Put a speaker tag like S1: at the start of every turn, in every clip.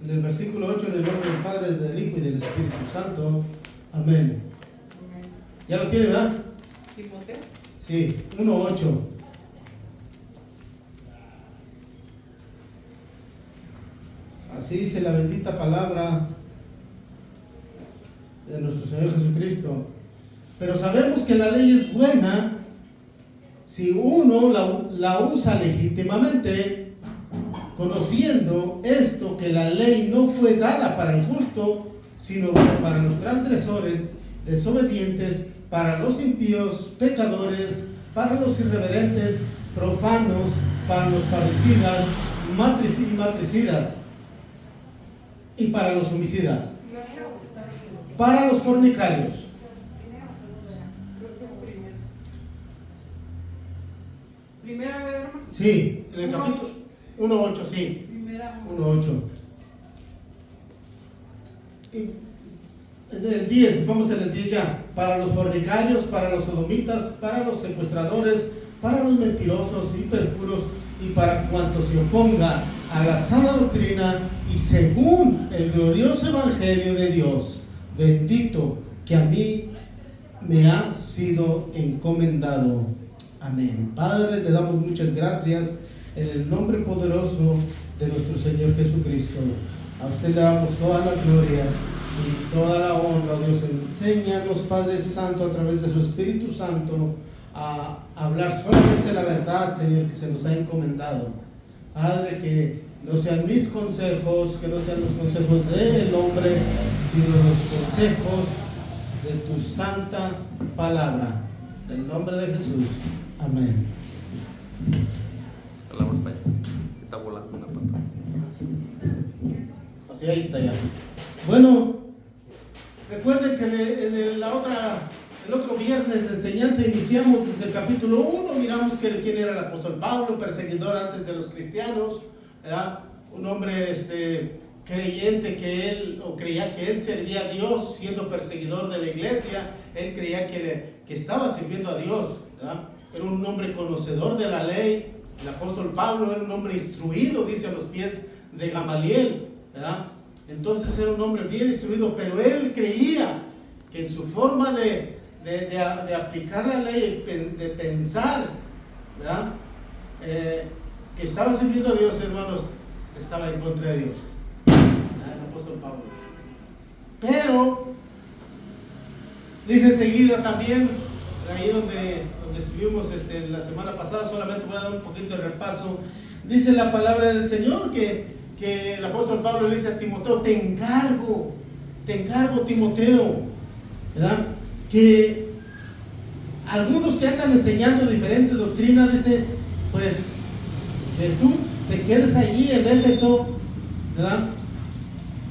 S1: En el versículo 8, en el nombre del Padre, del Hijo y del Espíritu Santo. Amén. ¿Ya lo tiene, verdad?
S2: ¿Timoteo?
S1: Sí, 1:8. Así dice la bendita palabra de nuestro Señor Jesucristo. Pero sabemos que la ley es buena si uno la usa legítimamente, conociendo esto, que la ley no fue dada para el justo, sino para los transgresores, desobedientes, para los impíos, pecadores, para los irreverentes, profanos, para los parricidas, matricidas, y para los homicidas, para los fornicarios.
S2: Creo que es primera vez, hermano.
S1: Sí, en el capítulo 1:8, sí.
S2: Primera
S1: 1:8. El 10, vamos en el 10 ya. Para los fornicarios, para los sodomitas, para los secuestradores, para los mentirosos y perjuros, y para cuanto se oponga a la sana doctrina y según el glorioso evangelio de Dios, bendito que a mí me ha sido encomendado. Amén. Padre, le damos muchas gracias en el nombre poderoso de nuestro Señor Jesucristo. A usted le damos toda la gloria y toda la honra. Dios, enséñanos, Padre Santo, a través de su Espíritu Santo, a hablar solamente la verdad, Señor, que se nos ha encomendado. Padre, que no sean mis consejos, que no sean los consejos del hombre, sino los consejos de tu santa palabra. En el nombre de Jesús. Amén.
S3: La más para allá. Está volando una pata.
S1: Así, ahí está ya. Bueno, recuerden que en el otro viernes de enseñanza iniciamos desde el capítulo 1, miramos quién era el apóstol Pablo, perseguidor antes de los cristianos, ¿verdad? Un hombre creyente creía que él servía a Dios siendo perseguidor de la iglesia. Él creía que estaba sirviendo a Dios, ¿verdad? Era un hombre conocedor de la ley. El apóstol Pablo era un hombre instruido, dice, a los pies de Gamaliel, ¿verdad? Entonces era un hombre bien instruido, pero él creía que en su forma de aplicar la ley, de pensar, ¿verdad? Que estaba sirviendo a Dios, hermanos, estaba en contra de Dios, ¿verdad? El apóstol Pablo. Pero dice enseguida también, ahí donde estuvimos la semana pasada, solamente voy a dar un poquito de repaso. Dice la palabra del Señor que el apóstol Pablo le dice a Timoteo: te encargo Timoteo, ¿verdad? Que algunos que andan enseñando diferentes doctrinas, dice, pues que tú te quedes allí en Éfeso, ¿verdad?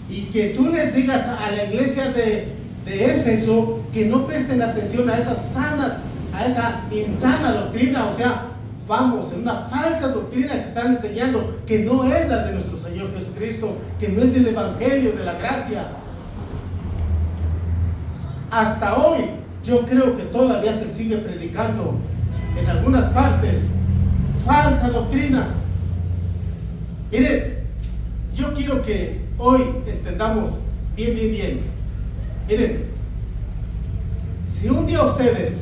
S1: Y que tú les digas a la iglesia de Éfeso que no presten atención a esa insana doctrina, o sea, vamos, en una falsa doctrina que están enseñando, que no es la de nuestro Señor Jesucristo, que no es el evangelio de la gracia. Hasta hoy yo creo que todavía se sigue predicando en algunas partes falsa doctrina. Miren, yo quiero que hoy entendamos bien. Miren, si un día ustedes,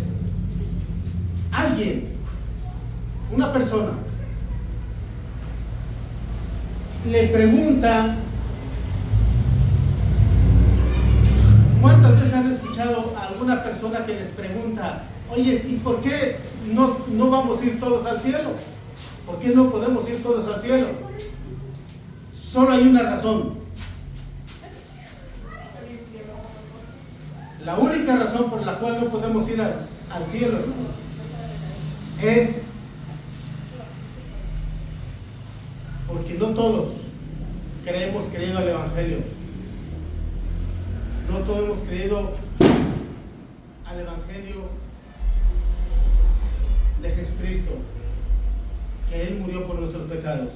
S1: una persona, le pregunta, ¿cuántas veces han escuchado a alguna persona que les pregunta: oye, ¿y por qué no vamos a ir todos al cielo? ¿Por qué no podemos ir todos al cielo? Solo hay una razón. La única razón por la cual no podemos ir al cielo, hermano, es porque no todos hemos creído al evangelio. No todos hemos creído al evangelio de Jesucristo, que Él murió por nuestros pecados.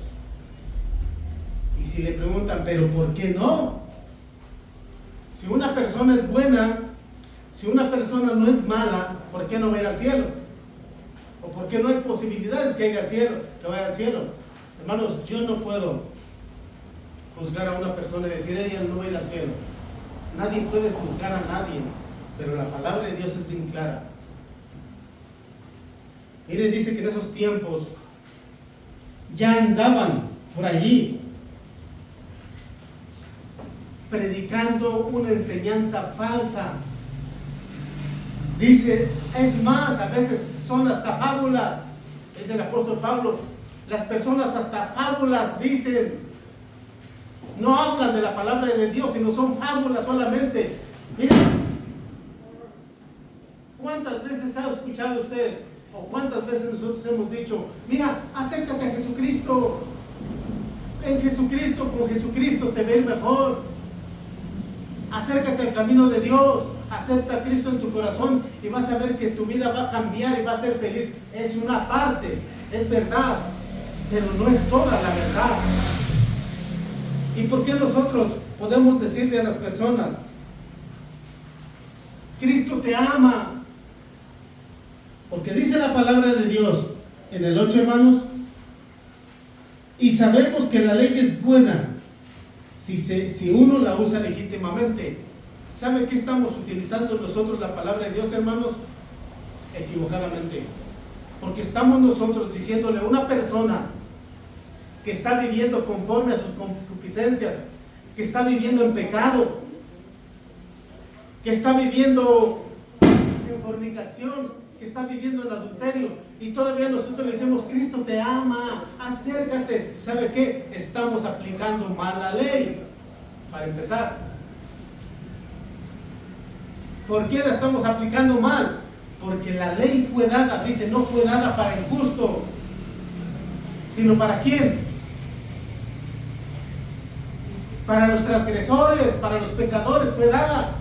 S1: Y si le preguntan, ¿pero por qué no? Si una persona es buena, si una persona no es mala, ¿por qué no va a ir al cielo? ¿O por qué no hay posibilidades que vaya al cielo? Hermanos, yo no puedo juzgar a una persona y decir, ella no va a ir al cielo. Nadie puede juzgar a nadie, pero la palabra de Dios es bien clara. Mire, dice que en esos tiempos ya andaban por allí predicando una enseñanza falsa. Dice, es más, a veces son hasta fábulas. Es el apóstol Pablo. Las personas hasta fábulas dicen. No hablan de la palabra de Dios, sino son fábulas solamente. Miren, ¿cuántas veces ha escuchado usted? ¿O cuántas veces nosotros hemos dicho, mira, acércate a Jesucristo? En Jesucristo, con Jesucristo te va a ir mejor. Acércate al camino de Dios. Acepta a Cristo en tu corazón y vas a ver que tu vida va a cambiar y va a ser feliz. Es una parte, es verdad, pero no es toda la verdad. ¿Y por qué nosotros podemos decirle a las personas, Cristo te ama? Porque dice la palabra de Dios en el 8, hermanos, y sabemos que la ley es buena si uno la usa legítimamente. ¿Sabe qué estamos utilizando nosotros la palabra de Dios, hermanos? Equivocadamente. Porque estamos nosotros diciéndole a una persona que está viviendo conforme a sus concupiscencias, que está viviendo en pecado, que está viviendo en fornicación, que está viviendo en adulterio, y todavía nosotros le decimos, Cristo te ama, acércate. ¿Sabe qué? Estamos aplicando mal la ley, para empezar. ¿Por qué la estamos aplicando mal? Porque la ley fue dada, dice, no fue dada para el justo, sino ¿para quién? Para los transgresores, para los pecadores fue dada.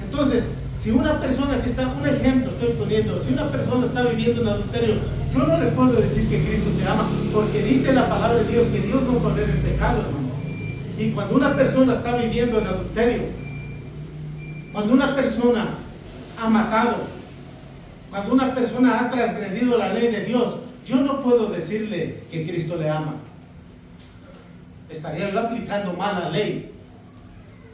S1: Entonces, si una persona que está, un ejemplo estoy poniendo, si una persona está viviendo en adulterio, yo no le puedo decir que Cristo te ama, porque dice la palabra de Dios que Dios no tolera el pecado, hermano. Y cuando una persona está viviendo en adulterio, cuando una persona ha matado, cuando una persona ha transgredido la ley de Dios, yo no puedo decirle que Cristo le ama. Estaría yo aplicando mal la ley.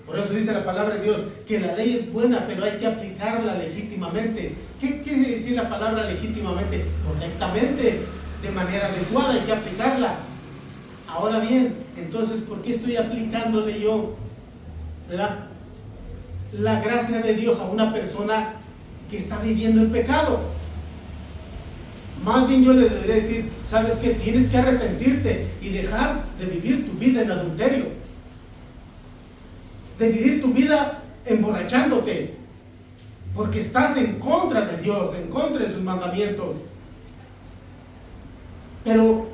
S1: Por eso dice la palabra de Dios que la ley es buena, pero hay que aplicarla legítimamente. ¿Qué quiere decir la palabra legítimamente? Correctamente, de manera adecuada, hay que aplicarla. Ahora bien, entonces, ¿por qué estoy aplicándole yo, ¿verdad?, la gracia de Dios a una persona que está viviendo en pecado? Más bien yo le debería decir, ¿sabes qué? Tienes que arrepentirte y dejar de vivir tu vida en adulterio, de vivir tu vida emborrachándote, porque estás en contra de Dios, en contra de sus mandamientos. Pero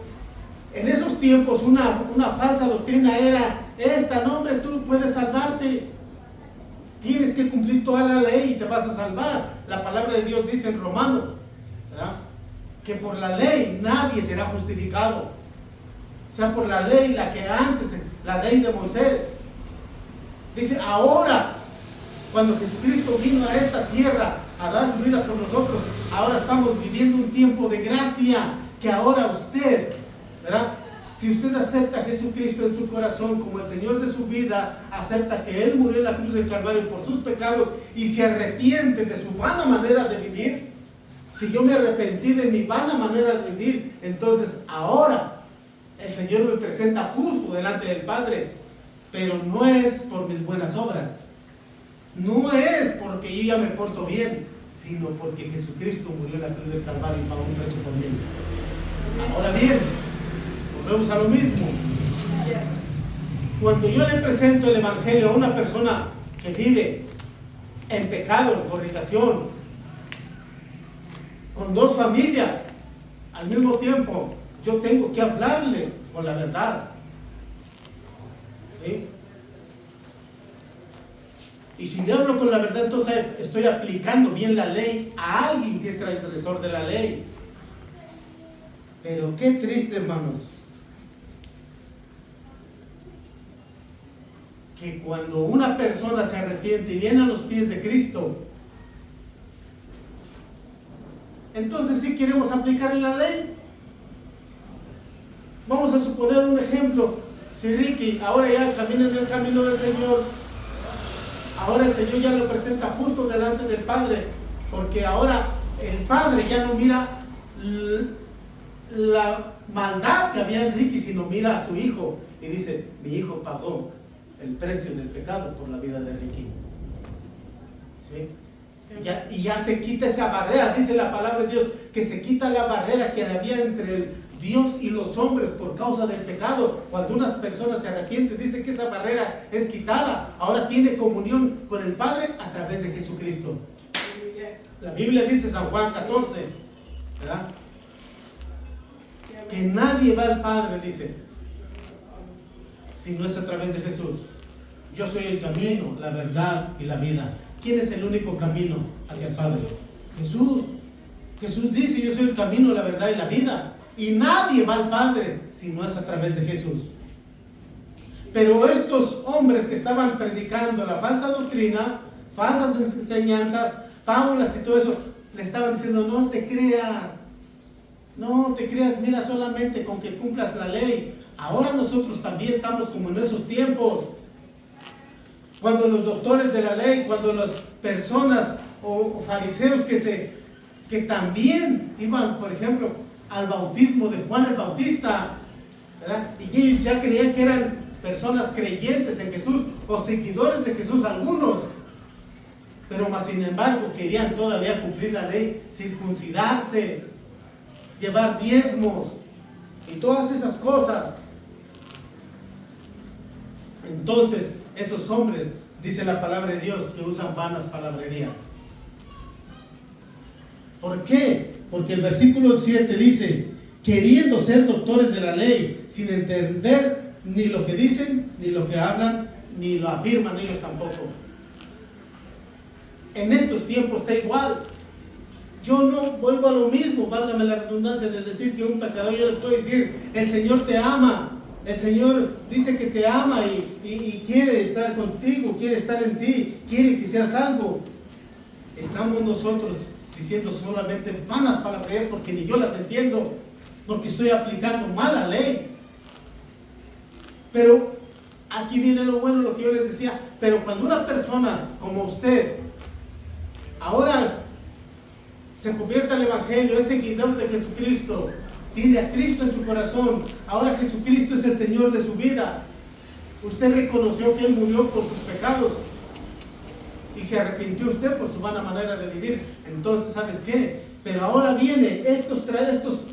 S1: en esos tiempos una falsa doctrina era esta: no, hombre, tú puedes salvarte, tienes que cumplir toda la ley y te vas a salvar. La palabra de Dios dice en Romanos, ¿verdad?, que por la ley nadie será justificado. O sea, por la ley, la que antes, la ley de Moisés. Dice, ahora, cuando Jesucristo vino a esta tierra a dar su vida por nosotros, ahora estamos viviendo un tiempo de gracia, que ahora usted, ¿verdad?, si usted acepta a Jesucristo en su corazón como el Señor de su vida, acepta que Él murió en la cruz del Calvario por sus pecados y se arrepiente de su vana manera de vivir. Si yo me arrepentí de mi vana manera de vivir, entonces ahora el Señor me presenta justo delante del Padre, pero no es por mis buenas obras, no es porque yo ya me porto bien, sino porque Jesucristo murió en la cruz del Calvario y pagó un precio por mí. Ahora bien, volvemos a lo mismo. Cuando yo le presento el Evangelio a una persona que vive en pecado, en fornicación, con dos familias al mismo tiempo, yo tengo que hablarle con la verdad, ¿sí? Y si le hablo con la verdad, entonces estoy aplicando bien la ley a alguien que es transgresor de la ley. Pero qué triste, hermanos, que cuando una persona se arrepiente y viene a los pies de Cristo, entonces sí queremos aplicarle la ley. Vamos a suponer un ejemplo. Si Ricky ahora ya camina en el camino del Señor, ahora el Señor ya lo presenta justo delante del Padre, porque ahora el Padre ya no mira la maldad que había en Ricky, sino mira a su hijo y dice: mi hijo pagó el precio del pecado por la vida de Ricky. ¿Sí? Y ya se quita esa barrera, dice la palabra de Dios, que se quita la barrera que había entre Dios y los hombres por causa del pecado. Cuando unas personas se arrepienten, dice que esa barrera es quitada. Ahora tiene comunión con el Padre a través de Jesucristo. La Biblia dice, San Juan 14, ¿verdad?, que nadie va al Padre, dice, si no es a través de Jesús. Yo soy el camino, la verdad y la vida. ¿Quién es el único camino hacia el Padre? Jesús. Jesús dice: yo soy el camino, la verdad y la vida. Y nadie va al Padre si no es a través de Jesús. Pero estos hombres que estaban predicando la falsa doctrina, falsas enseñanzas, fábulas y todo eso, le estaban diciendo: no te creas, no te creas, mira, solamente con que cumplas la ley. Ahora nosotros también estamos como en esos tiempos, cuando los doctores de la ley, cuando las personas o fariseos que también iban, por ejemplo, al bautismo de Juan el Bautista, ¿verdad?, y ellos ya creían que eran personas creyentes en Jesús o seguidores de Jesús algunos, pero más sin embargo querían todavía cumplir la ley, circuncidarse, llevar diezmos y todas esas cosas. Entonces esos hombres, dice la palabra de Dios, que usan vanas palabrerías. ¿Por qué? Porque el versículo 7 dice: queriendo ser doctores de la ley, sin entender ni lo que dicen, ni lo que hablan, ni lo afirman ellos tampoco. En estos tiempos está igual. Yo no vuelvo a lo mismo, válgame la redundancia de decir que un pecador, yo le puedo decir: el Señor te ama. El Señor dice que te ama y quiere estar contigo, quiere estar en ti, quiere que seas salvo. Estamos nosotros diciendo solamente vanas palabras porque ni yo las entiendo, porque estoy aplicando mal la ley. Pero aquí viene lo bueno, lo que yo les decía. Pero cuando una persona como usted ahora se convierte al Evangelio, es seguidor de Jesucristo, tiene a Cristo en su corazón, ahora Jesucristo es el Señor de su vida, usted reconoció que Él murió por sus pecados y se arrepintió usted por su vana manera de vivir. Entonces, ¿sabes qué? Pero ahora viene estos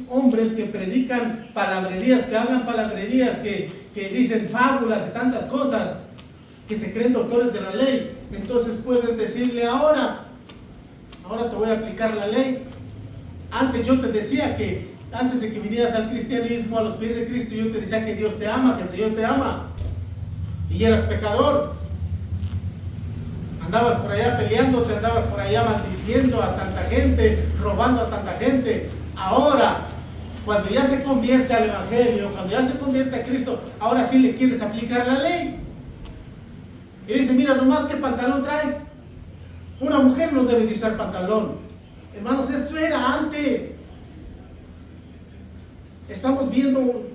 S1: hombres que predican palabrerías, que hablan palabrerías, que dicen fábulas y tantas cosas, que se creen doctores de la ley. Entonces pueden decirle: ahora te voy a aplicar la ley. Antes yo te decía que antes de que vinieras al cristianismo, a los pies de Cristo, yo te decía que Dios te ama, que el Señor te ama, y eras pecador. Andabas por allá peleándote, andabas por allá maldiciendo a tanta gente, robando a tanta gente. Ahora, cuando ya se convierte al Evangelio, cuando ya se convierte a Cristo, ahora sí le quieres aplicar la ley. Y dice: mira nomás qué pantalón traes. Una mujer no debe de usar pantalón. Hermanos, eso era antes. Estamos viendo,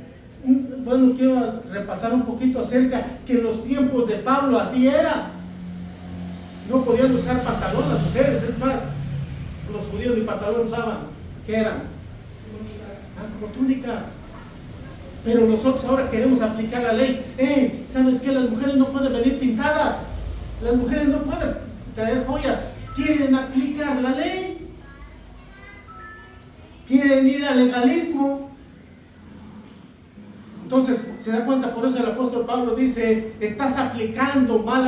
S1: quiero repasar un poquito acerca que en los tiempos de Pablo así era. No podían usar pantalón las mujeres, es más, los judíos ni pantalón usaban. ¿Qué eran? Como túnicas. Pero nosotros ahora queremos aplicar la ley. ¿Sabes qué? Las mujeres no pueden venir pintadas. Las mujeres no pueden traer joyas. Quieren aplicar la ley. Quieren ir al legalismo. Entonces, se da cuenta, por eso el apóstol Pablo dice: estás aplicando más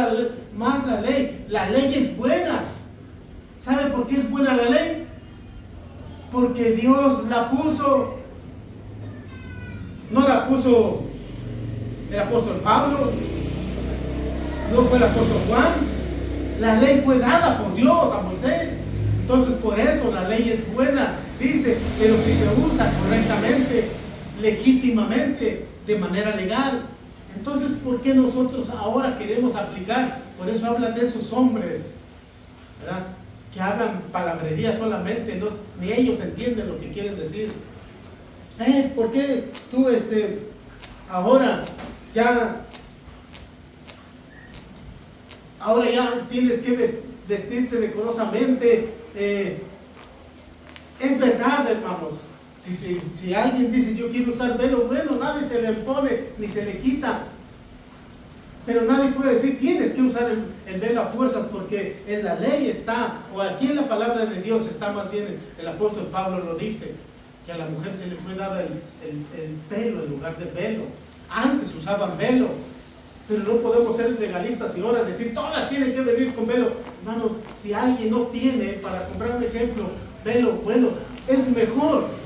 S1: la ley. La ley es buena. ¿Sabe por qué es buena la ley? Porque Dios la puso. No la puso el apóstol Pablo, no fue el apóstol Juan. La ley fue dada por Dios a Moisés. Entonces, por eso la ley es buena, dice, pero si se usa correctamente, legítimamente, de manera legal. Entonces, ¿por qué nosotros ahora queremos aplicar? Por eso hablan de esos hombres, ¿verdad?, que hablan palabrería solamente, ni ellos entienden lo que quieren decir. ¿Por qué tú ahora ahora ya tienes que vestirte decorosamente. Es verdad, hermanos. Si alguien dice yo quiero usar velo, bueno, nadie se le impone ni se le quita. Pero nadie puede decir tienes que usar el velo a fuerzas, porque en la ley está, o aquí en la palabra de Dios está, más bien el apóstol Pablo lo dice, que a la mujer se le fue dado el pelo en lugar de velo. Antes usaban velo, pero no podemos ser legalistas y ahora decir todas tienen que venir con velo. Hermanos, si alguien no tiene, para comprar un ejemplo, velo, bueno, es mejor.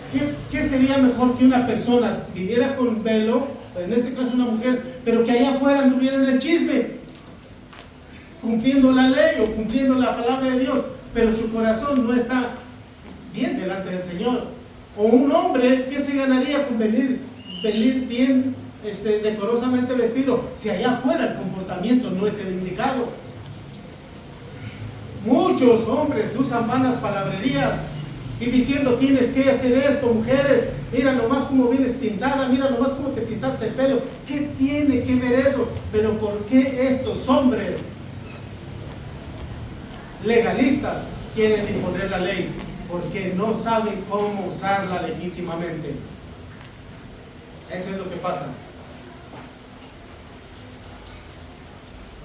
S1: ¿Qué sería mejor que una persona viniera con velo, en este caso una mujer, pero que allá afuera anduviera en el chisme, cumpliendo la ley o cumpliendo la palabra de Dios, pero su corazón no está bien delante del Señor? O un hombre, ¿qué se ganaría con venir bien decorosamente vestido si allá afuera el comportamiento no es el indicado? Muchos hombres usan vanas palabrerías y diciendo tienes que hacer esto, mujeres, mira nomás cómo vienes pintada, mira nomás cómo te pintaste el pelo. ¿Qué tiene que ver eso? Pero ¿por qué estos hombres legalistas quieren imponer la ley? Porque no saben cómo usarla legítimamente. Eso es lo que pasa.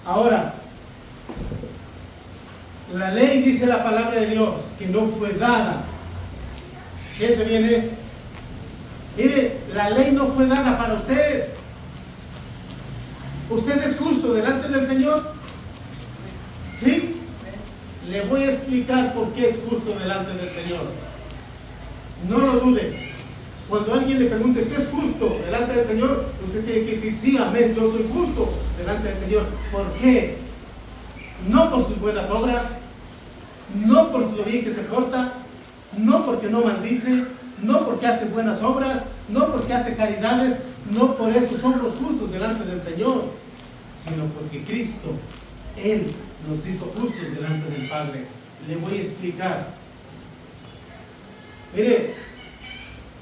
S1: Ahora, la ley, dice la palabra de Dios, que no fue dada. ¿Qué se viene? Mire, la ley no fue dada para usted. ¿Usted es justo delante del Señor? ¿Sí? Le voy a explicar por qué es justo delante del Señor. No lo dude. Cuando alguien le pregunte, ¿usted es justo delante del Señor? Usted tiene que decir, sí, amén, yo soy justo delante del Señor. ¿Por qué? No por sus buenas obras, no por lo bien que se porta, no porque no maldice, no porque hace buenas obras, no porque hace caridades, no por eso somos justos delante del Señor, sino porque Cristo, Él nos hizo justos delante del Padre. Le voy a explicar. Mire,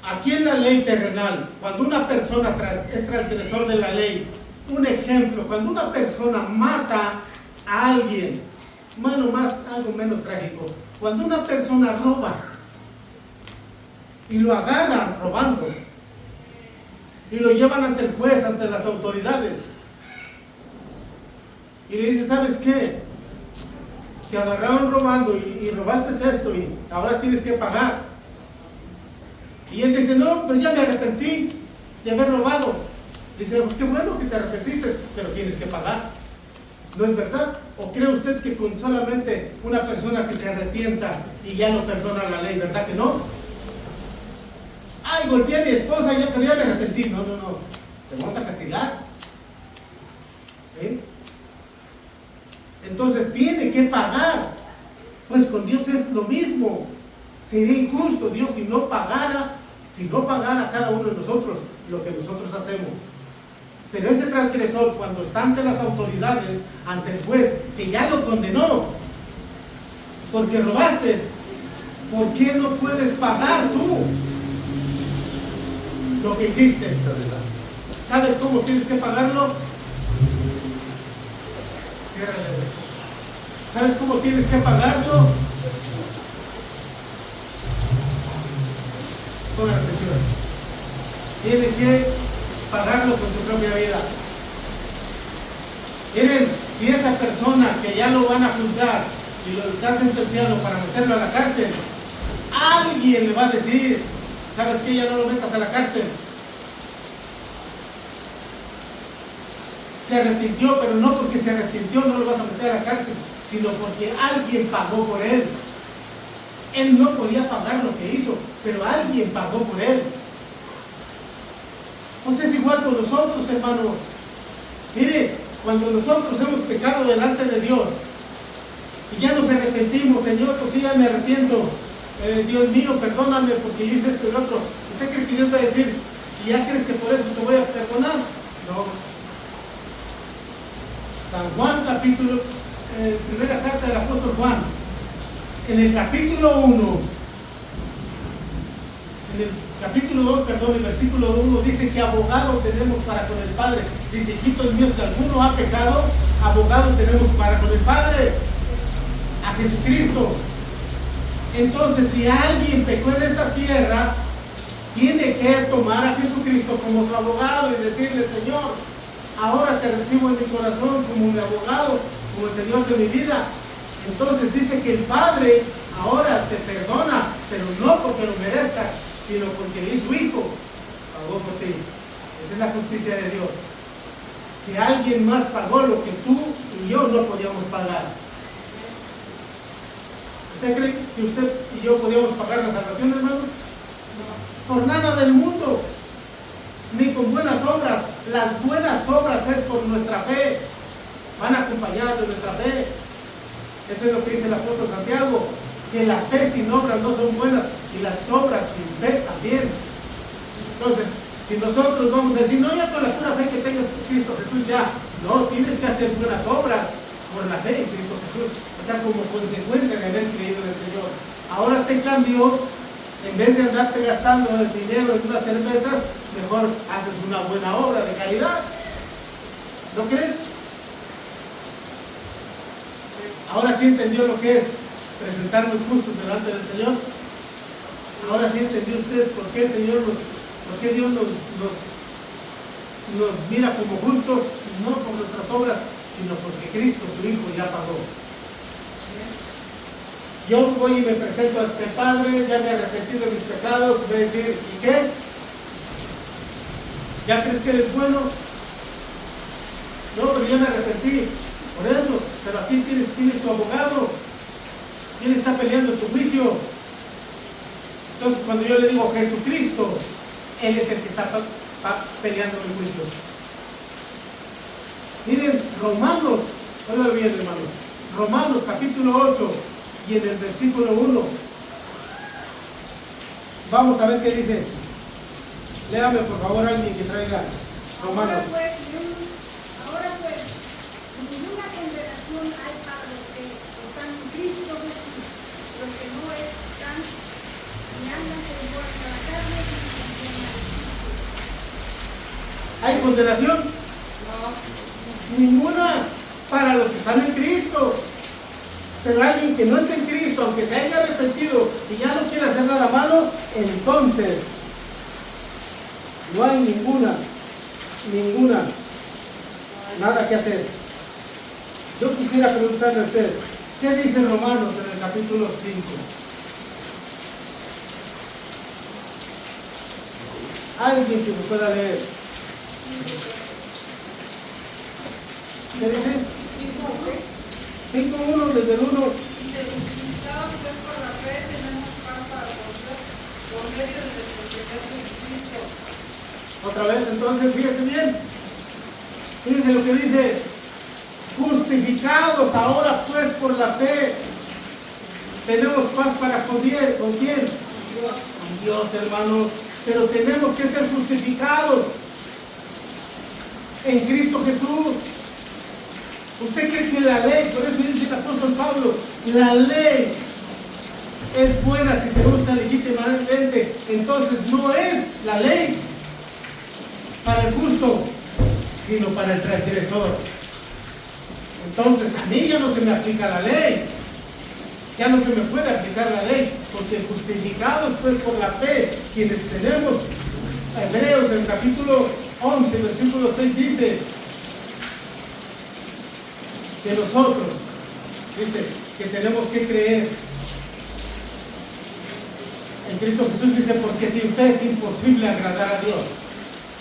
S1: aquí en la ley terrenal, cuando una persona es transgresor de la ley, un ejemplo, cuando una persona mata a alguien, algo menos trágico, cuando una persona roba y lo agarran robando y lo llevan ante el juez, ante las autoridades, y le dice, ¿sabes qué? Te agarraron robando y robaste esto y ahora tienes que pagar. Y él dice, no, pero ya me arrepentí de haber robado. Dice, pues qué bueno que te arrepentiste, pero tienes que pagar. ¿No es verdad? ¿O cree usted que con solamente una persona que se arrepienta y ya no perdona la ley, verdad que no? Ay, golpeé a mi esposa, pero ya me arrepentí. No, te vamos a castigar. ¿Sí? Entonces tiene que pagar. Pues con Dios es lo mismo. Sería injusto Dios si no pagara a cada uno de nosotros lo que nosotros hacemos. Pero ese transgresor, cuando está ante las autoridades, ante el juez, que ya lo condenó, porque robaste, ¿por qué no puedes pagar tú lo que hiciste? ¿Sabes cómo tienes que pagarlo? ¿Sabes cómo tienes que pagarlo? Pongan atención. Tienes que pagarlo con tu propia vida. Miren, si esa persona que ya lo van a juzgar y lo está sentenciado para meterlo a la cárcel, alguien le va a decir, ¿sabes qué? Ya no lo metas a la cárcel. Se arrepintió, pero no porque se arrepintió no lo vas a meter a la cárcel, sino porque alguien pagó por él. Él no podía pagar lo que hizo, pero alguien pagó por él. Pues es igual con nosotros, hermanos. Mire, cuando nosotros hemos pecado delante de Dios y ya nos arrepentimos, Señor, pues sí, ya me arrepiento. Dios mío, perdóname porque yo hice esto y lo otro. ¿Usted cree que Dios va a decir, y ya crees que por eso te voy a perdonar? No. San Juan, primera carta del apóstol Juan, en el capítulo 1, en el capítulo 2, perdón, el versículo 1 dice que abogado tenemos para con el Padre. Dice, hijitos míos, si alguno ha pecado, abogado tenemos para con el Padre, a Jesucristo. Entonces, si alguien pecó en esta tierra, tiene que tomar a Jesucristo como su abogado y decirle, Señor, ahora te recibo en mi corazón como mi abogado, como el Señor de mi vida. Entonces dice que el Padre ahora te perdona, pero no porque lo merezcas, sino porque su Hijo pagó por ti. Esa es la justicia de Dios. Que alguien más pagó lo que tú y yo no podíamos pagar. ¿Usted cree que usted y yo podíamos pagar la salvación, hermano? No. Por nada del mundo, ni con buenas obras. Las buenas obras es por nuestra fe, van acompañadas de nuestra fe. Eso es lo que dice el apóstol Santiago, que la fe sin obras no son buenas y las obras sin fe también. Entonces, si nosotros vamos a decir, no, ya con la pura fe que tengas en Cristo Jesús ya, no, tienes que hacer buenas obras por la fe en Cristo Jesús, o sea, como consecuencia de haber creído en el Señor. Ahora te cambió, en vez de andarte gastando el dinero en unas cervezas, mejor haces una buena obra de caridad. ¿No crees? Ahora sí entendió lo que es presentarnos justos delante del Señor. Ahora sí entendió usted por qué el Señor, por qué Dios nos mira como justos, no por nuestras obras, sino porque Cristo, su Hijo, ya pagó. Yo voy y me presento ante el Padre, ya me he arrepentido de mis pecados, voy a decir, ¿y qué? ¿Ya crees que eres bueno? No, pero yo me arrepentí. Por eso, pero aquí tienes tu abogado. ¿Quién está peleando en tu juicio? Entonces, cuando yo le digo Jesucristo, Él es el que está peleando el juicio. Miren, Romanos, óigalo bien, hermanos. Romanos, capítulo 8, y en el versículo 1. Vamos a ver qué dice. Léame, por favor, alguien que traiga Romanos.
S4: Ahora pues, ninguna condenación hay para los que están en Cristo Jesús, los que no están ni andan conforme a la carne, ni conforme al Espíritu.
S1: ¿Hay condenación?
S2: No.
S1: Ninguna para los que están en Cristo. Pero alguien que no está en Cristo, aunque se haya arrepentido y ya no quiere hacer nada malo, entonces no hay ninguna, nada que hacer. Yo quisiera preguntarle a usted, ¿qué dice Romanos en el capítulo 5? Alguien que me pueda leer. ¿Qué dice? 5.1 desde el 1.
S2: Y justificados pues por la fe, tenemos paz para con Dios por medio de nuestro Señor Jesucristo.
S1: Otra vez, entonces, fíjese bien. Fíjense lo que dice. Justificados ahora pues por la fe, tenemos paz para con quién? Con Dios, hermanos. Pero tenemos que ser justificados en Cristo Jesús. ¿Usted cree que la ley, por eso dice el apóstol Pablo, la ley es buena si se usa legítimamente? Entonces no es la ley para el justo, sino para el transgresor. Entonces a mí ya no se me aplica la ley, ya no se me puede aplicar la ley, porque justificados pues por la fe, quienes tenemos, Hebreos en el capítulo 11, versículo 6 dice, que nosotros, dice, que tenemos que creer en Cristo Jesús, dice, porque sin fe es imposible agradar a Dios.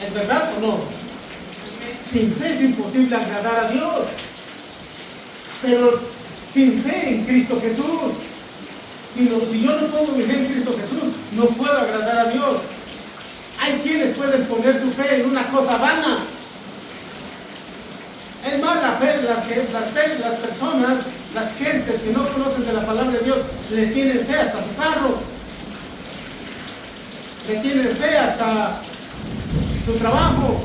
S1: ¿Es verdad o no? Sin fe es imposible agradar a Dios. Pero sin fe en Cristo Jesús, si yo no pongo mi fe en Cristo Jesús, no puedo agradar a Dios. Hay quienes pueden poner su fe en una cosa vana. Es más, las personas, las gentes que no conocen de la palabra de Dios, le tienen fe hasta su carro, le tienen fe hasta su trabajo.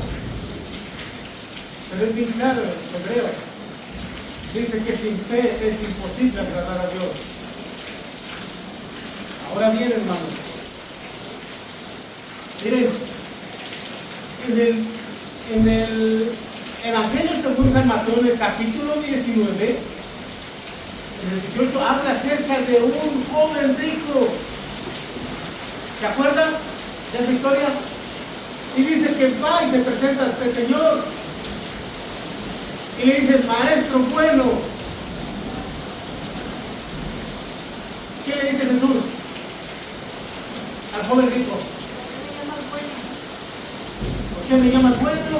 S1: Pero es bien claro, Hebreo dice que sin fe es imposible agradar a Dios. Ahora bien, hermanos, Miren, en el Evangelio según San Mateo, en el capítulo 19, en el 18, habla acerca de un joven rico. ¿Se acuerdan de esa historia? Y dice que va y se presenta ante el Señor. Y le dice, maestro bueno. ¿Qué le dice Jesús al joven rico? ¿Por qué me llamas bueno?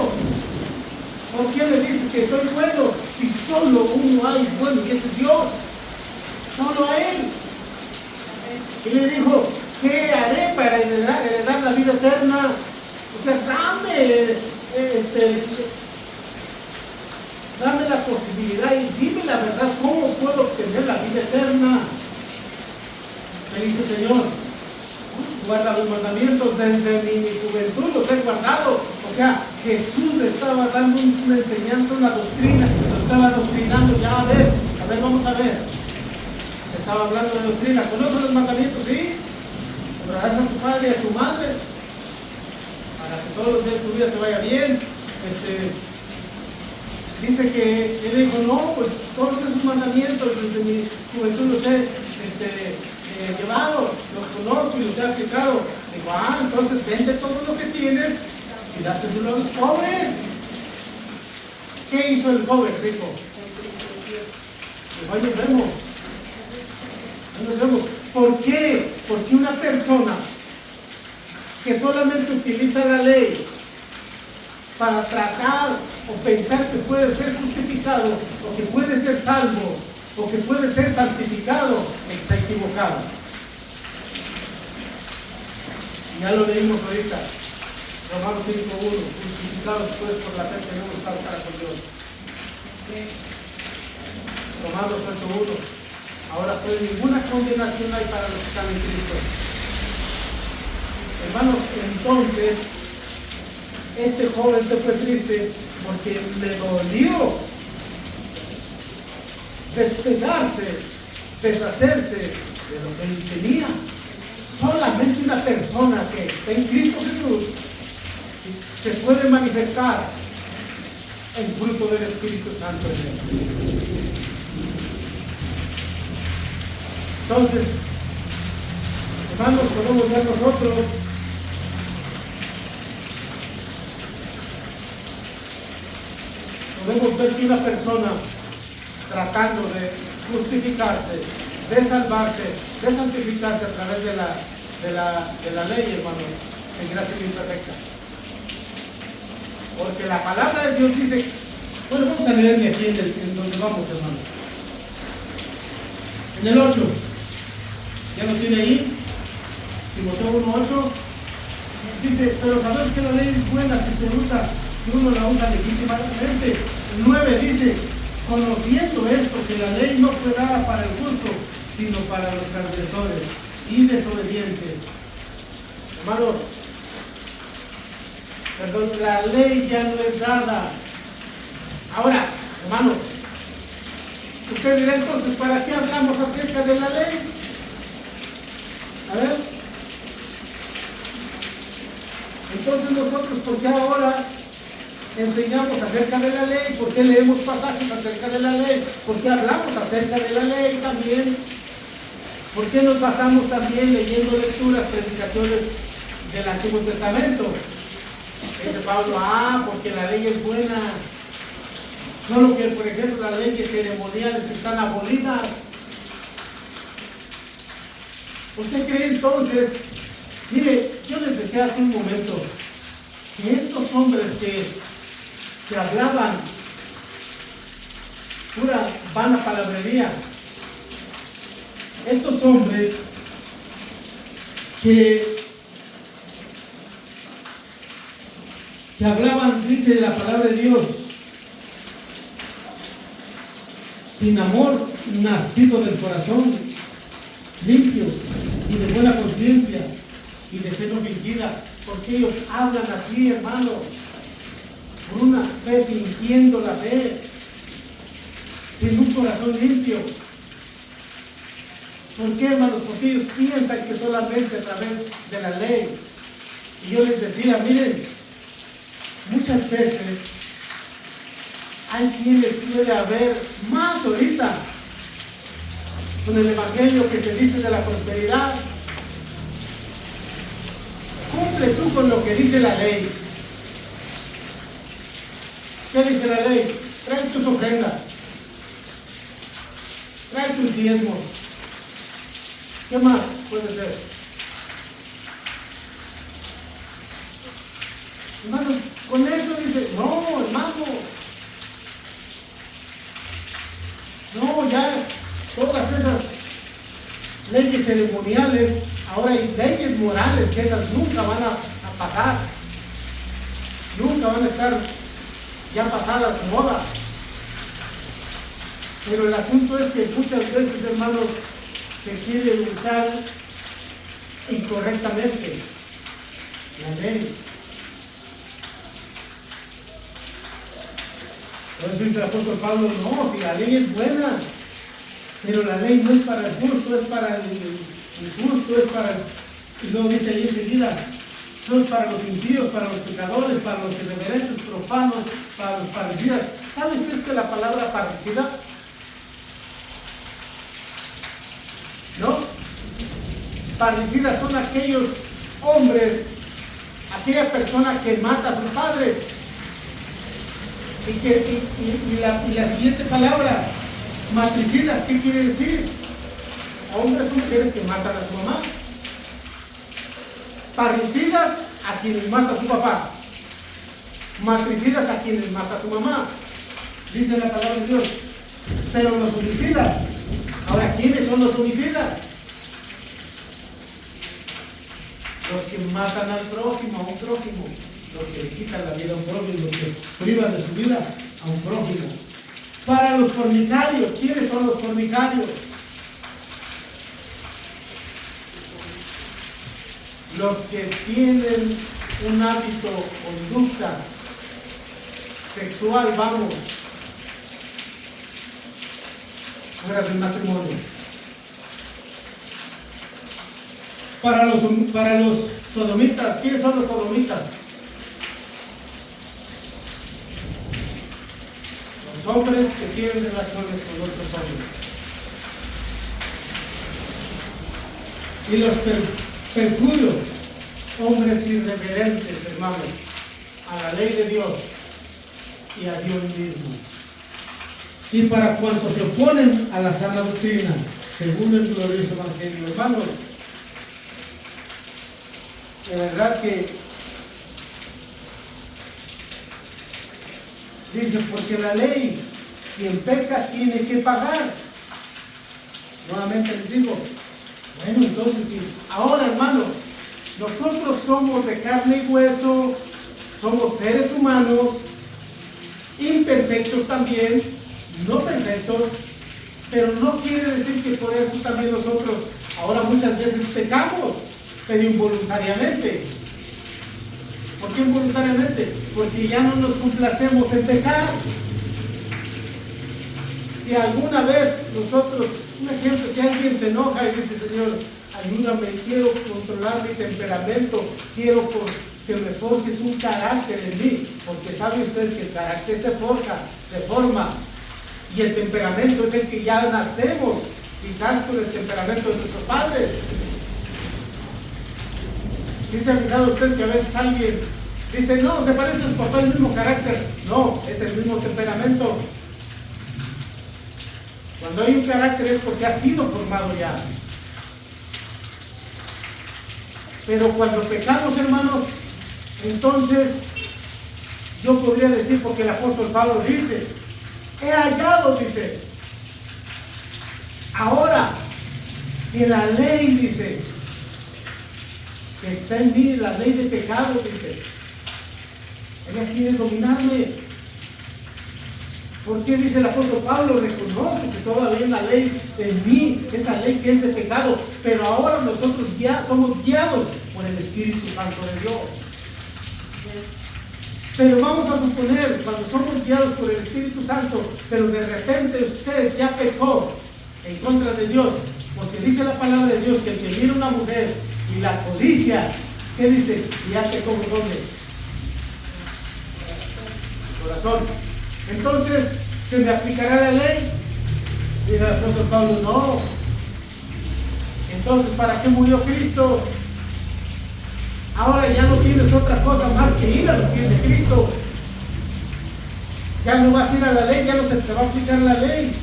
S1: ¿Por qué le dices que soy bueno? Si solo uno hay bueno, y ese es Dios. Solo a Él. Y le dijo, ¿qué haré para heredar la vida eterna? O sea, dame la posibilidad y dime la verdad, ¿cómo puedo obtener la vida eterna? Me dice el Señor, guarda los mandamientos, desde mi juventud los he guardado. O sea, Jesús le estaba dando una enseñanza, una doctrina, lo estaba doctrinando. Ya, a ver, vamos a ver. Estaba hablando de doctrina. ¿Conoces los mandamientos? Sí. Honrarás a tu padre y a tu madre para que todos los días de tu vida te vaya bien. Dice que él dijo, no, pues todos esos mandamientos desde mi juventud los he llevado, los conozco y los he aplicado. Dijo, entonces vende todo lo que tienes y dáselo a los pobres. ¿Qué hizo el joven rico? Dijo, ahí nos vemos. Ahí nos vemos. ¿Por qué? Porque una persona que solamente utiliza la ley para tratar o pensar que puede ser justificado o que puede ser salvo o que puede ser santificado, está equivocado. Ya lo leímos ahorita, Romanos 5:1, justificados pues por la fe tenemos para con Dios. Romanos 8:1, ahora pues ninguna condenación hay para los que están en Cristo. Hermanos, entonces este joven se fue triste porque le dolió despegarse, deshacerse de lo que él tenía. Solamente una persona que está en Cristo Jesús se puede manifestar el fruto del Espíritu Santo en él. Entonces, hermanos, podemos ver nosotros que una persona tratando de justificarse, de salvarse, de santificarse a través de la ley, hermanos, seguirá siendo imperfecta. Porque la palabra de Dios dice, bueno, vamos a leerle aquí en donde vamos, hermanos. En el 8, ¿ya lo tiene ahí? Timoteo 1:8, dice, pero sabemos que la ley es buena si se usa, si uno la usa legítimamente. El 9 dice, conociendo esto, que la ley no fue dada para el justo, sino para los transgresores y desobedientes. Hermano, perdón, la ley ya no es dada. Ahora, hermano, usted dirá entonces, ¿para qué hablamos acerca de la ley? A ver. Entonces nosotros, ¿por qué ahora enseñamos acerca de la ley? ¿Por qué leemos pasajes acerca de la ley? ¿Por qué hablamos acerca de la ley también? ¿Por qué nos basamos también leyendo lecturas, predicaciones del Antiguo Testamento? Dice Pablo, porque la ley es buena. Solo que, por ejemplo, las leyes ceremoniales están abolidas. ¿Usted cree entonces? Mire, yo les decía hace un momento que estos hombres que hablaban pura vana palabrería, estos hombres que hablaban, dice la palabra de Dios, sin amor, nacido del corazón, limpio y de buena conciencia y de fe no fingida, porque ellos hablan así, hermano, por una fe fingiendo la fe, sin un corazón limpio. ¿Por qué, hermanos? Porque ellos piensan que solamente a través de la ley Y yo les decía, miren, muchas veces hay quienes puede haber más ahorita con el evangelio que se dice de la prosperidad. Cumple tú con lo que dice la ley. ¿Qué dice la ley? Trae tus ofrendas, trae tus diezmos. ¿Qué más puede ser? Hermanos, con eso dice, no, hermano. No, ya todas esas leyes ceremoniales, ahora hay leyes morales que esas nunca van a pasar. Nunca van a estar ya pasadas de moda. Pero el asunto es que muchas veces, hermanos, se quiere usar incorrectamente la ley. Entonces dice el apóstol Pablo, no, si la ley es buena, pero la ley no es para el justo, es para el injusto, es para el... Y luego dice ahí enseguida, no es para los impíos, para los pecadores, para los irreverentes, profanos, para los parricidas. ¿Sabe usted que la palabra parricida? ¿No? Parricidas son aquellos hombres, aquella persona que mata a sus padres. Y la siguiente palabra, matricidas, ¿qué quiere decir? Hombres o mujeres que matan a su mamá. Parricidas, a quienes mata su papá. Matricidas, a quienes mata su mamá. Dice la palabra de Dios. Pero los homicidas, ahora, ¿quiénes son los homicidas? Los que matan al prójimo, a un prójimo. Los que le quitan la vida a un prójimo, los que privan de su vida a un prójimo. Para los fornicarios, ¿quiénes son los fornicarios? Los que tienen un hábito, conducta sexual, vamos, fuera del matrimonio. Para los sodomitas, ¿quiénes son los sodomitas? Los hombres que tienen relaciones con otros hombres. Y los perjurios, hombres irreverentes, hermanos, a la ley de Dios y a Dios mismo. Y para cuantos se oponen a la sana doctrina, según el glorioso evangelio, hermanos, de verdad que dice, porque la ley, quien peca tiene que pagar. Nuevamente les digo, bueno, entonces, ahora, hermanos, nosotros somos de carne y hueso, somos seres humanos, imperfectos también, no perfectos, pero no quiere decir que por eso también nosotros ahora muchas veces pecamos, pero involuntariamente. ¿Por qué involuntariamente? Porque ya no nos complacemos en pecar. Si alguna vez nosotros, un ejemplo, si alguien se enoja y dice, Señor, ayúdame, quiero controlar mi temperamento, quiero que me forjes un carácter en mí, porque sabe usted que el carácter se forja, se forma, y el temperamento es el que ya nacemos, quizás con el temperamento de nuestros padres. ¿Sí se ha fijado usted que a veces alguien dice, no, se parece a su papá, el mismo carácter? No, es el mismo temperamento. Cuando hay un carácter es porque ha sido formado ya. Pero cuando pecamos, hermanos, entonces yo podría decir, porque el apóstol Pablo dice, he hallado, dice, ahora que la ley, dice, que está en mí, la ley de pecado, dice, ella quiere dominarme. ¿Por qué dice el apóstol Pablo? Reconoce que todavía la ley en mí, esa ley que es de pecado, pero ahora nosotros ya somos guiados por el Espíritu Santo de Dios. Pero vamos a suponer, cuando somos guiados por el Espíritu Santo, pero de repente usted ya pecó en contra de Dios, porque dice la palabra de Dios que el que mira a una mujer y la codicia, ¿Qué dice? Y ya te como dónde. Corazón. Entonces, ¿se me aplicará la ley? Dice el apóstol Pablo, no. Entonces, ¿para qué murió Cristo? Ahora ya no tienes otra cosa más que ir a los pies de Cristo. Ya no vas a ir a la ley, ya no se te va a aplicar la ley.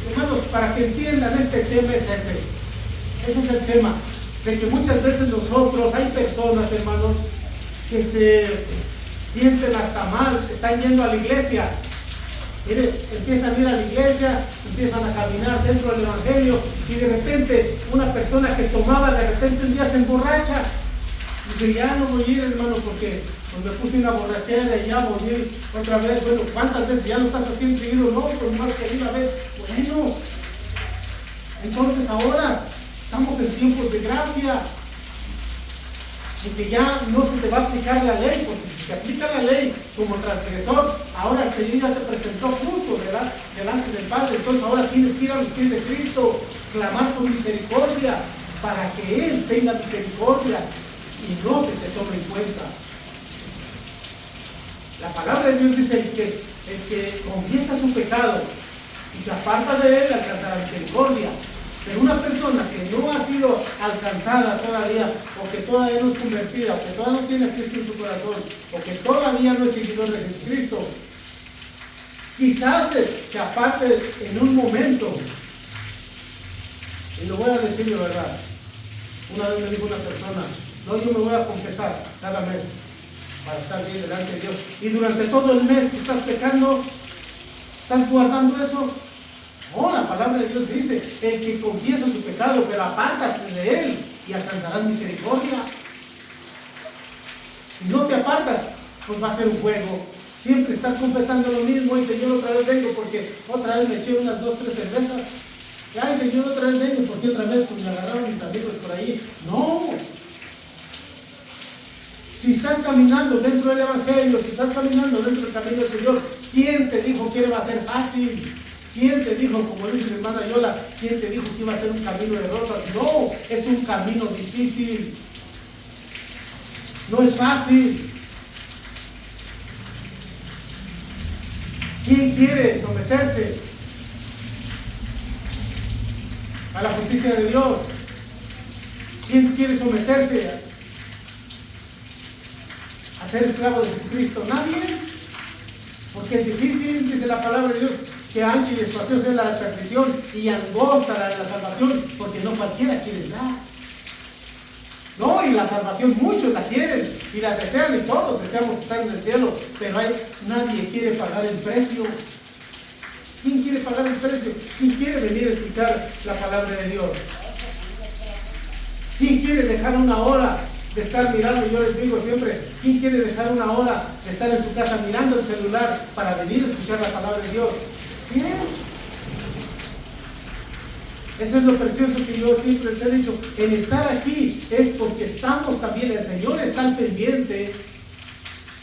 S1: Hermanos, para que entiendan, este tema es ese. Ese es el tema. De que muchas veces nosotros, hay personas, hermanos, que se sienten hasta mal, están yendo a la iglesia. Mire, empiezan a ir a la iglesia, empiezan a caminar dentro del evangelio y de repente una persona que tomaba, de repente un día se emborracha. Dice, ya no voy a ir, hermano, porque pues me puse una borrachera y ya voy a ir otra vez. Bueno, ¿cuántas veces ya lo estás haciendo seguido? No, pues más que una vez. Bueno, entonces ahora estamos en tiempos de gracia, porque ya no se te va a aplicar la ley, porque si te aplica la ley como transgresor, ahora el Señor ya te presentó justo, ¿verdad?, delante del Padre. Entonces ahora tienes que ir a los pies de Cristo, clamar por misericordia, para que Él tenga misericordia y no se te tome en cuenta. La palabra de Dios dice, el que confiesa su pecado y se aparta de él alcanzará misericordia. Pero una persona que no ha sido alcanzada todavía, o que todavía no es convertida, o que todavía no tiene a Cristo en su corazón, o que todavía no es seguidor de Jesucristo, quizás se aparte en un momento. Y lo voy a decir de verdad. Una vez me dijo una persona, no, yo me voy a confesar cada mes para estar bien delante de Dios. Y durante todo el mes que estás pecando, ¿estás guardando eso? No, la palabra de Dios dice, el que confiesa su pecado, pero apártate de él y alcanzarás misericordia. Si no te apartas, pues va a ser un juego. Siempre estás confesando lo mismo, y Señor, otra vez vengo porque otra vez me eché unas 2, 3 cervezas. Y ay, Señor, otra vez vengo porque otra vez pues, me agarraron mis amigos por ahí. No. Si estás caminando dentro del Evangelio, si estás caminando dentro del camino del Señor, ¿quién te dijo que iba a ser fácil? ¿Quién te dijo, como dice mi hermana Yola, quién te dijo que iba a ser un camino de rosas? No, es un camino difícil. No es fácil. ¿Quién quiere someterse a la justicia de Dios? ¿Quién quiere someterse a ser esclavo de Jesucristo? Nadie. Porque es difícil, dice la palabra de Dios, que ancha y espaciosa es la perdición y angosta la de la salvación, porque no cualquiera quiere entrar. No, y la salvación muchos la quieren y la desean, y todos deseamos estar en el cielo, pero nadie quiere pagar el precio. ¿Quién quiere pagar el precio? ¿Quién quiere venir a escuchar la palabra de Dios? ¿Quién quiere dejar una hora de estar mirando? Yo les digo siempre, ¿quién quiere dejar una hora de estar en su casa mirando el celular para venir a escuchar la palabra de Dios? ¿Quién? Eso es lo precioso que yo siempre les he dicho. El estar aquí es porque estamos también, el Señor está al pendiente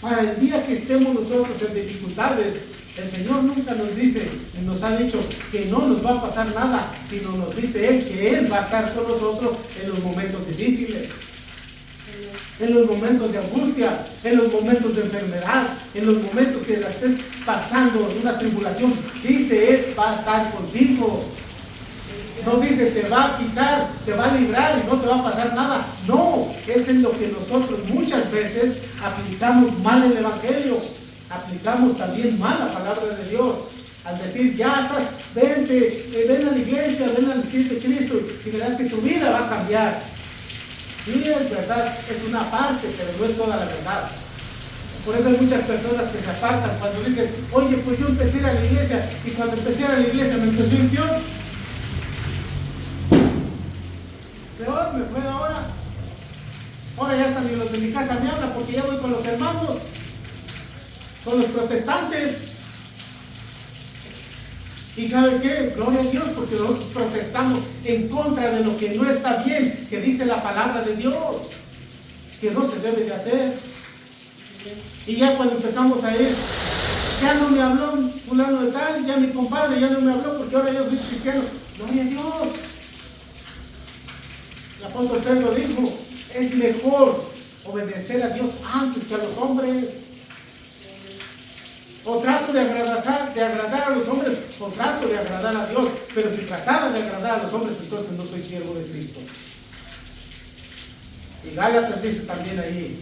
S1: para el día que estemos nosotros en dificultades. El Señor nunca nos dice, y nos ha dicho que no nos va a pasar nada, sino nos dice Él que Él va a estar con nosotros en los momentos difíciles, en los momentos de angustia, en los momentos de enfermedad, en los momentos que la estés pasando una tribulación. Dice Él, va a estar contigo. No dice, te va a quitar, te va a librar y no te va a pasar nada. No, eso es lo que nosotros muchas veces aplicamos mal el Evangelio. Aplicamos también mal la palabra de Dios. Al decir, ya estás, vente, ven a la iglesia, ven al pies de Cristo y verás que tu vida va a cambiar. Sí, es verdad, es una parte, pero no es toda la verdad. Por eso hay muchas personas que se apartan cuando dicen, oye, pues yo empecé a ir a la iglesia, y cuando empecé a ir a la iglesia me empezó a ir peor. Peor me fue ahora. Ahora ya hasta ni los de mi casa me hablan porque ya voy con los hermanos, con los protestantes. ¿Y sabe qué? Gloria a Dios, porque nosotros protestamos en contra de lo que no está bien, que dice la palabra de Dios, que no se debe de hacer. Y ya cuando empezamos a ir, ya no me habló fulano de tal, ya mi compadre ya no me habló porque ahora yo soy cristiano. Gloria a Dios. El apóstol Pedro dijo, es mejor obedecer a Dios antes que a los hombres. O trato de agradar a los hombres, o trato de agradar a Dios. Pero si tratara de agradar a los hombres, entonces no soy siervo de Cristo. Y Gálatas dice también ahí,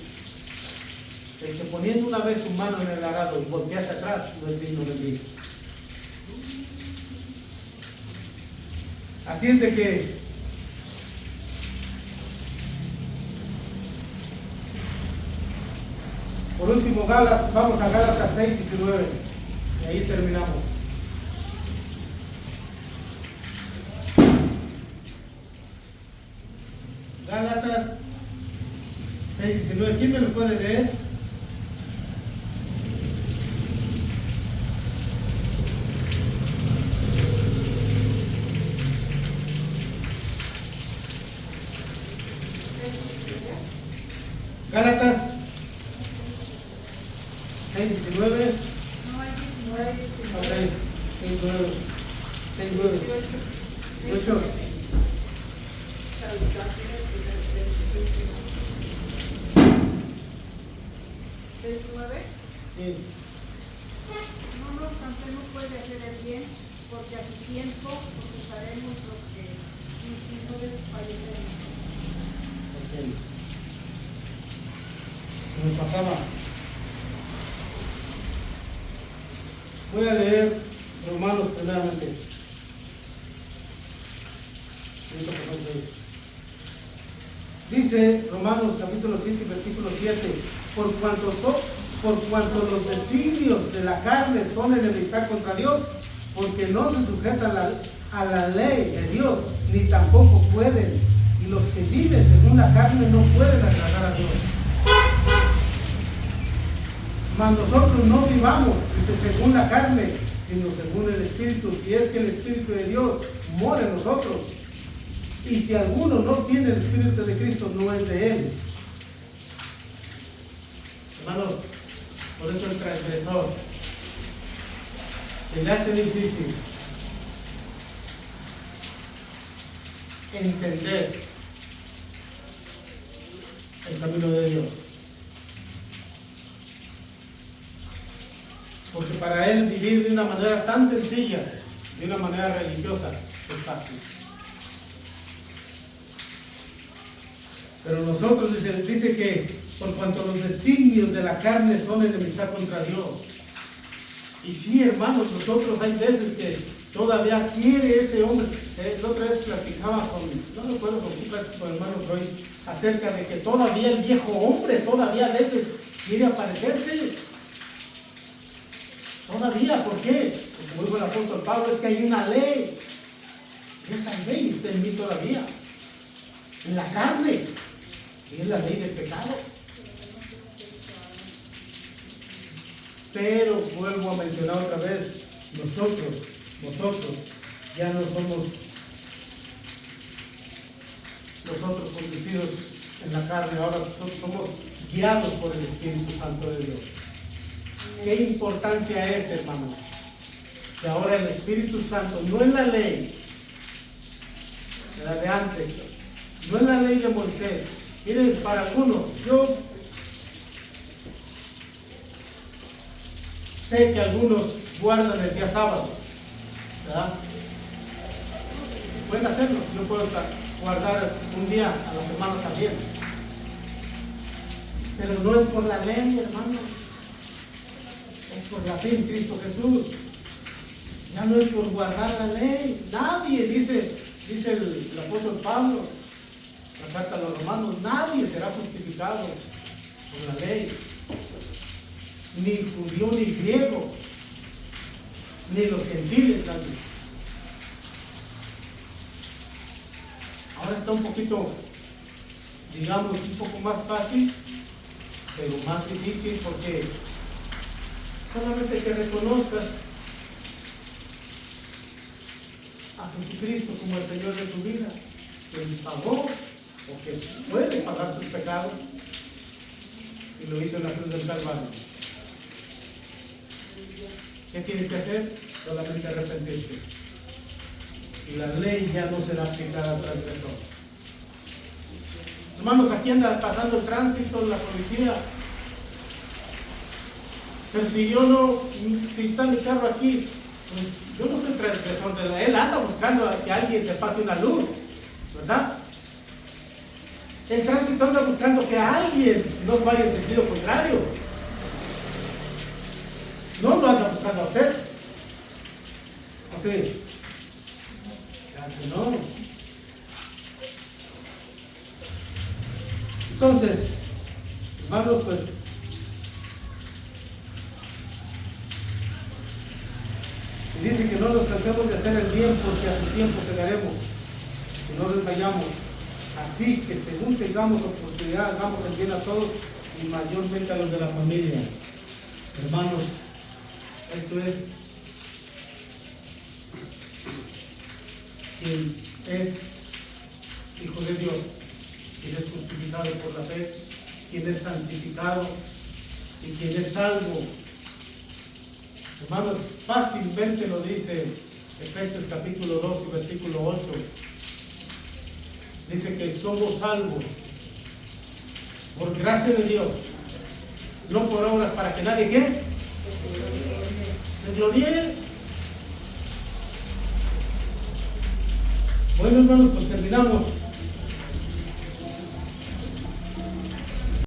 S1: el que poniendo una vez su mano en el arado y voltea hacia atrás, no es digno de mí. Así es de que por último, vamos a Gálatas 6:19 y ahí terminamos. Gálatas 6:19, ¿quién me lo puede leer? Gálatas 6:19.
S2: No hay 19.
S1: Ok, 6:9. 18. Sí.
S4: No nos cansemos pues de hacer el bien, porque a su tiempo procesaremos lo que si no desfallecemos.
S1: Ok. Se me pasaba. Voy a leer Romanos primeramente. Dice Romanos capítulo 7, versículo 7, por cuanto los designios de la carne son enemistad contra Dios, porque no se sujetan a la ley de Dios, ni tampoco pueden, y los que viven según la carne no pueden agradar a Dios. Mas nosotros no vivamos, dice, según la carne, sino según el Espíritu, si es que el Espíritu de Dios mora en nosotros. Y si alguno no tiene el Espíritu de Cristo, no es de él. Hermanos, por eso el transgresor se le hace difícil entender el camino de Dios. Porque para él vivir de una manera tan sencilla, de una manera religiosa, es fácil. Pero nosotros dice que por cuanto los designios de la carne son enemistad contra Dios. Y sí, hermanos, nosotros hay veces que todavía quiere ese hombre. La otra vez platicaba no recuerdo con el hermano Roy, acerca de que todavía el viejo hombre todavía a veces quiere aparecerse. Todavía, ¿por qué? Porque como dijo el apóstol Pablo, es que hay una ley. Y esa ley está en mí todavía. En la carne. Y es la ley del pecado. Pero vuelvo a mencionar otra vez, nosotros ya no somos nosotros conducidos en la carne, ahora nosotros somos guiados por el Espíritu Santo de Dios. ¿Qué importancia es, hermanos? Que ahora el Espíritu Santo, no es la ley, la de antes, no es la ley de Moisés. Miren, para algunos, yo sé que algunos guardan el día sábado, ¿verdad? Pueden hacerlo, yo puedo guardar un día a la semana también. Pero no es por la ley, hermano. Es por la fe en Cristo Jesús. Ya no es por guardar la ley. Nadie, dice el apóstol Pablo, la carta a los romanos, nadie será justificado por la ley. Ni judío ni griego, ni los gentiles también. Ahora está un poquito, digamos, un poco más fácil, pero más difícil, porque solamente que reconozcas a Jesucristo como el Señor de tu vida, que pagó o que puede pagar tus pecados, y lo hizo en la cruz del Calvario. ¿Qué tienes que hacer? Solamente arrepentirte. Y la ley ya no será aplicada al transgresor. Hermanos, aquí anda pasando el tránsito, la policía. Pero si está mi carro aquí, pues yo no soy transgresor de la ley. Él anda buscando a que alguien se pase una luz, ¿verdad? El tránsito anda buscando que alguien no vaya en sentido contrario. No lo anda buscando hacer. O sea, claro que no. Entonces, hermanos, pues y dice que no nos cansemos de hacer el bien porque a su tiempo llegaremos y no desmayamos. Así que según tengamos oportunidad, hagamos el bien a todos y mayormente a los de la familia. Hermanos, esto es quien es hijo de Dios, quien es justificado por la fe, quien es santificado y quien es salvo. Hermanos, fácilmente lo dice Efesios capítulo 2 y versículo 8. Dice que somos salvos por gracia de Dios, no por obras para que nadie ¿qué? Se gloríe. Bueno, hermanos, pues terminamos.